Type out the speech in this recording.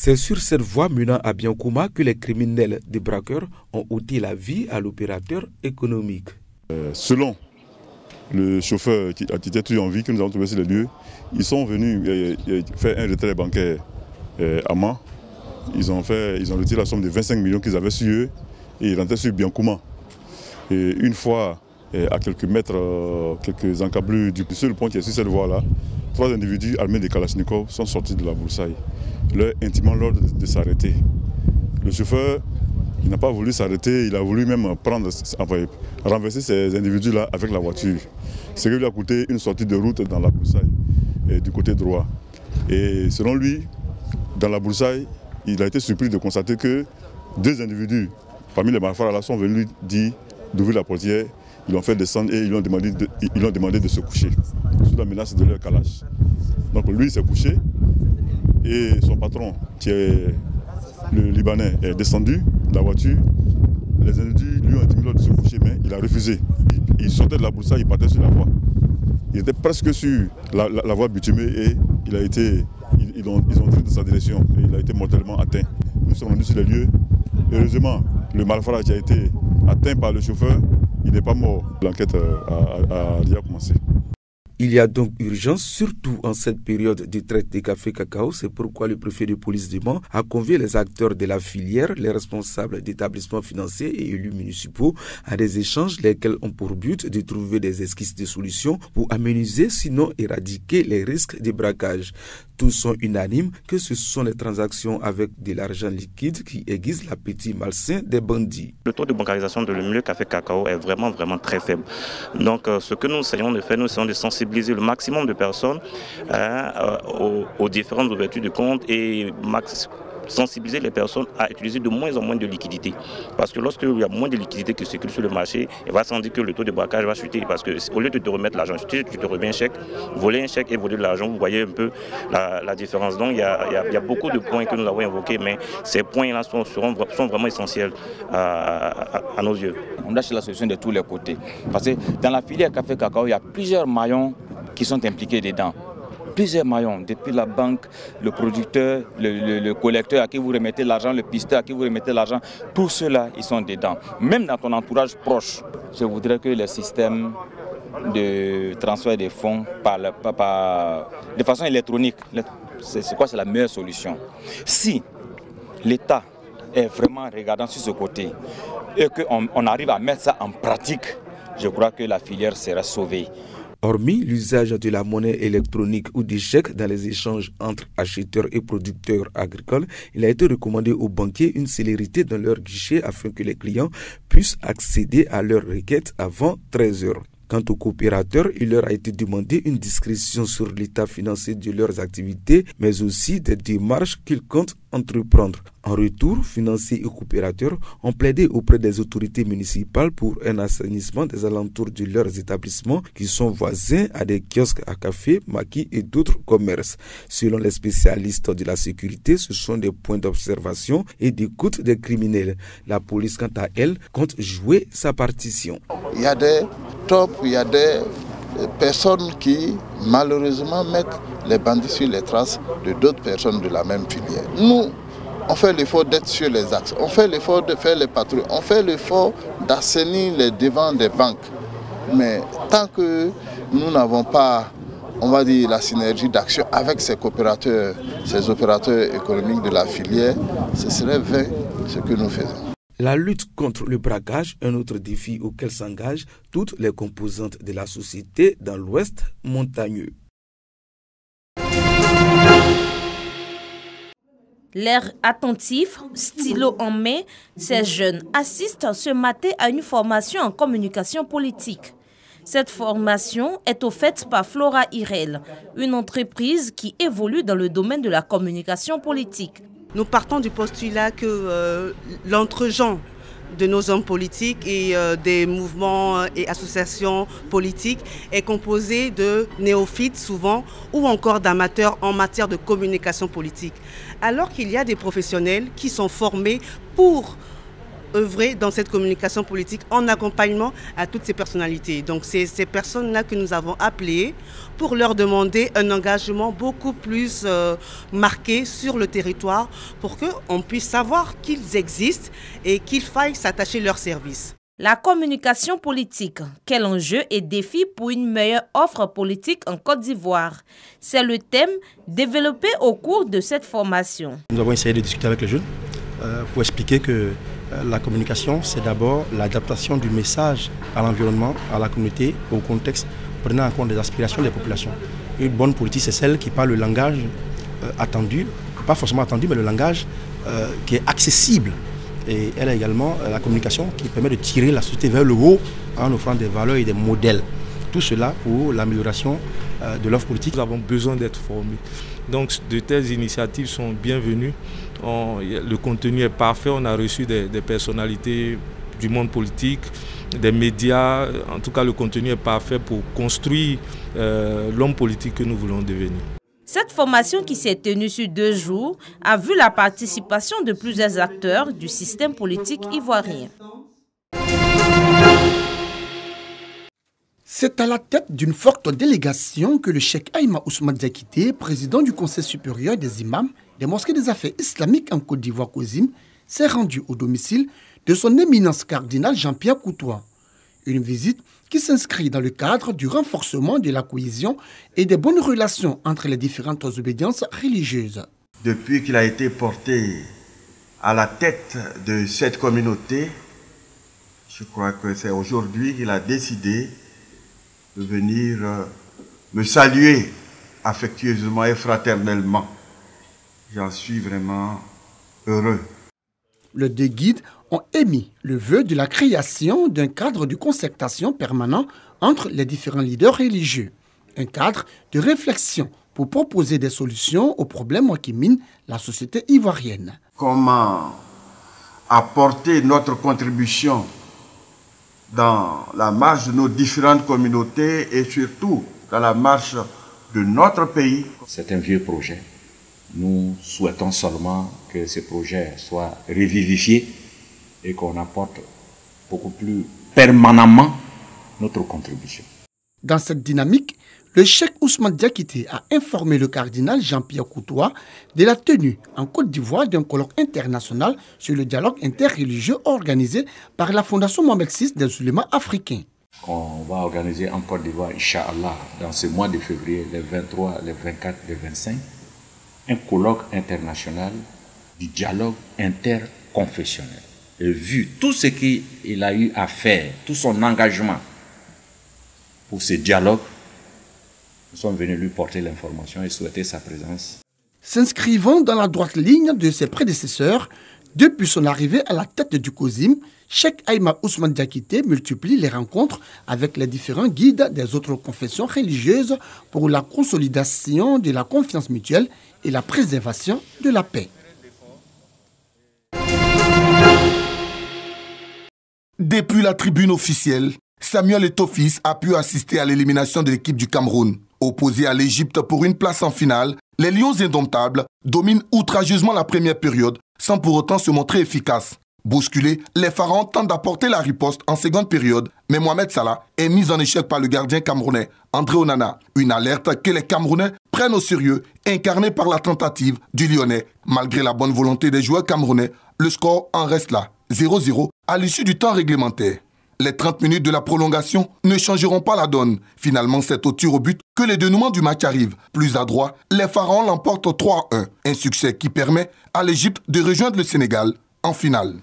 C'est sur cette voie menant à Biancouma que les criminels des braqueurs ont ôté la vie à l'opérateur économique. Selon le chauffeur qui était toujours en vie, que nous avons trouvé sur les lieux, ils sont venus faire un retrait bancaire à Mans. Ils ont retiré la somme de 25 millions qu'ils avaient sur eux et ils rentraient sur Biancouma. Et une fois à quelques mètres, quelques encablures du seul pont qui est sur cette voie-là, 3 individus armés de Kalachnikov sont sortis de la broussaille, leur intimant l'ordre de s'arrêter. Le chauffeur, il n'a pas voulu s'arrêter, il a voulu même renverser ces individus-là avec la voiture. Ce qui lui a coûté une sortie de route dans la broussaille, du côté droit. Et selon lui, dans la broussaille, il a été surpris de constater que 2 individus, parmi les malfrats là, sont venus lui dire d'ouvrir la portière. Ils l'ont fait descendre et ils lui ont demandé de se coucher, sous la menace de leur calage. Donc lui, il s'est couché et son patron, qui est le Libanais, est descendu de la voiture. Les individus lui ont dit de se coucher, mais il a refusé. Il sortait de la broussaille, il partait sur la voie. Il était presque sur la voie bitumée et ils ont tiré de sa direction et il a été mortellement atteint. Nous sommes rendus sur les lieux. Heureusement, le malfrat qui a été atteint par le chauffeur, il n'est pas mort. L'enquête a déjà commencé. Il y a donc urgence, surtout en cette période de traite des cafés cacao. C'est pourquoi le préfet de police de Mans a convié les acteurs de la filière, les responsables d'établissements financiers et élus municipaux à des échanges lesquels ont pour but de trouver des esquisses de solutions pour aménager, sinon éradiquer les risques de braquage. Tous sont unanimes que ce sont les transactions avec de l'argent liquide qui aiguisent l'appétit malsain des bandits. Le taux de bancarisation de le milieu café cacao est vraiment très faible. Donc ce que nous essayons de faire, nous essayons de sensibiliser le maximum de personnes aux différentes ouvertures de compte et sensibiliser les personnes à utiliser de moins en moins de liquidités. Parce que lorsqu'il y a moins de liquidités qui circulent sur le marché, il va sans dire que le taux de braquage va chuter. Parce qu'au lieu de te remettre l'argent, tu te remets un chèque, voler un chèque et voler de l'argent, vous voyez un peu la différence. Donc il y a beaucoup de points que nous avons évoqués, mais ces points-là sont vraiment essentiels à nos yeux. On cherche la solution de tous les côtés. Parce que dans la filière café cacao, il y a plusieurs maillons qui sont impliqués dedans. Plusieurs maillons, depuis la banque, le producteur, le collecteur à qui vous remettez l'argent, le pisteur à qui vous remettez l'argent, tous ceux-là, ils sont dedans. Même dans ton entourage proche, je voudrais que le système de transfert des fonds de façon électronique, c'est la meilleure solution. Si l'État est vraiment regardant sur ce côté et qu'on arrive à mettre ça en pratique, je crois que la filière sera sauvée. Hormis l'usage de la monnaie électronique ou des chèques dans les échanges entre acheteurs et producteurs agricoles, il a été recommandé aux banquiers une célérité dans leur guichet afin que les clients puissent accéder à leurs requêtes avant 13 heures. Quant aux coopérateurs, il leur a été demandé une discrétion sur l'état financier de leurs activités, mais aussi des démarches qu'ils comptent entreprendre. En retour, financiers et coopérateurs ont plaidé auprès des autorités municipales pour un assainissement des alentours de leurs établissements qui sont voisins à des kiosques à café, maquis et d'autres commerces. Selon les spécialistes de la sécurité, ce sont des points d'observation et d'écoute des criminels. La police, quant à elle, compte jouer sa partition. Il y a des tops, il y a des personnes qui malheureusement mettent les bandits sur les traces de d'autres personnes de la même filière. Nous, on fait l'effort d'être sur les axes, on fait l'effort de faire les patrouilles, on fait l'effort d'assainir les devants des banques. Mais tant que nous n'avons pas, on va dire, la synergie d'action avec ces coopérateurs, ces opérateurs économiques de la filière, ce serait vain ce que nous faisons. La lutte contre le braquage, un autre défi auquel s'engagent toutes les composantes de la société dans l'ouest montagneux. L'air attentif, stylo en main, ces jeunes assistent ce matin à une formation en communication politique. Cette formation est offerte par Flora Irel, une entreprise qui évolue dans le domaine de la communication politique. Nous partons du postulat que l'entre-gens de nos hommes politiques et des mouvements et associations politiques est composé de néophytes souvent ou encore d'amateurs en matière de communication politique. Alors qu'il y a des professionnels qui sont formés pour œuvrer dans cette communication politique en accompagnement à toutes ces personnalités. Donc c'est ces personnes-là que nous avons appelées pour leur demander un engagement beaucoup plus marqué sur le territoire pour qu'on puisse savoir qu'ils existent et qu'il faille s'attacher leurs services. La communication politique, quel enjeu et défi pour une meilleure offre politique en Côte d'Ivoire? C'est le thème développé au cours de cette formation. Nous avons essayé de discuter avec les jeunes pour expliquer que la communication, c'est d'abord l'adaptation du message à l'environnement, à la communauté, au contexte, prenant en compte les aspirations des populations. Une bonne politique, c'est celle qui parle le langage attendu, pas forcément attendu, mais le langage qui est accessible. Et elle a également la communication qui permet de tirer la société vers le haut en offrant des valeurs et des modèles. Tout cela pour l'amélioration de l'offre politique. Nous avons besoin d'être formés. Donc de telles initiatives sont bienvenues. Le contenu est parfait. On a reçu des personnalités du monde politique, des médias. En tout cas, le contenu est parfait pour construire l'homme politique que nous voulons devenir. Cette formation qui s'est tenue sur 2 jours a vu la participation de plusieurs acteurs du système politique ivoirien. C'est à la tête d'une forte délégation que le cheikh Aïma Ousmane Diakité, président du Conseil supérieur des imams des mosquées des affaires islamiques en Côte d'Ivoire COSIM, s'est rendu au domicile de son éminence cardinal Jean-Pierre Coutois. Une visite qui s'inscrit dans le cadre du renforcement de la cohésion et des bonnes relations entre les différentes obédiences religieuses. Depuis qu'il a été porté à la tête de cette communauté, je crois que c'est aujourd'hui qu'il a décidé de venir me saluer affectueusement et fraternellement. J'en suis vraiment heureux. Les 2 guides ont émis le vœu de la création d'un cadre de concertation permanent entre les différents leaders religieux. Un cadre de réflexion pour proposer des solutions aux problèmes qui minent la société ivoirienne. Comment apporter notre contribution dans la marche de nos différentes communautés et surtout dans la marche de notre pays. C'est un vieux projet. Nous souhaitons seulement que ce projet soit revivifié et qu'on apporte beaucoup plus permanemment notre contribution. Dans cette dynamique, le cheikh Ousmane Diakité a informé le cardinal Jean-Pierre Coutois de la tenue en Côte d'Ivoire d'un colloque international sur le dialogue interreligieux organisé par la Fondation Mohamed VI des oulémas africains. On va organiser en Côte d'Ivoire, Inch'Allah, dans ce mois de février, les 23, les 24, les 25, un colloque international du dialogue interconfessionnel. Et vu tout ce qu'il a eu à faire, tout son engagement pour ce dialogue, nous sommes venus lui porter l'information et souhaiter sa présence. S'inscrivant dans la droite ligne de ses prédécesseurs, depuis son arrivée à la tête du COSIM, cheikh Aïma Ousmane Diakité multiplie les rencontres avec les différents guides des autres confessions religieuses pour la consolidation de la confiance mutuelle et la préservation de la paix. Depuis la tribune officielle, Samuel Eto'o a pu assister à l'élimination de l'équipe du Cameroun. Opposé à l'Égypte pour une place en finale, les Lions indomptables dominent outrageusement la première période sans pour autant se montrer efficaces. Bousculés, les Pharaons tentent d'apporter la riposte en seconde période, mais Mohamed Salah est mis en échec par le gardien camerounais, André Onana. Une alerte que les Camerounais prennent au sérieux, incarnée par la tentative du Lyonnais. Malgré la bonne volonté des joueurs camerounais, le score en reste là, 0-0 à l'issue du temps réglementaire. Les 30 minutes de la prolongation ne changeront pas la donne. Finalement, c'est au tir au but que le dénouement du match arrive. Plus adroit, les Pharaons l'emportent 3-1. Un succès qui permet à l'Égypte de rejoindre le Sénégal en finale.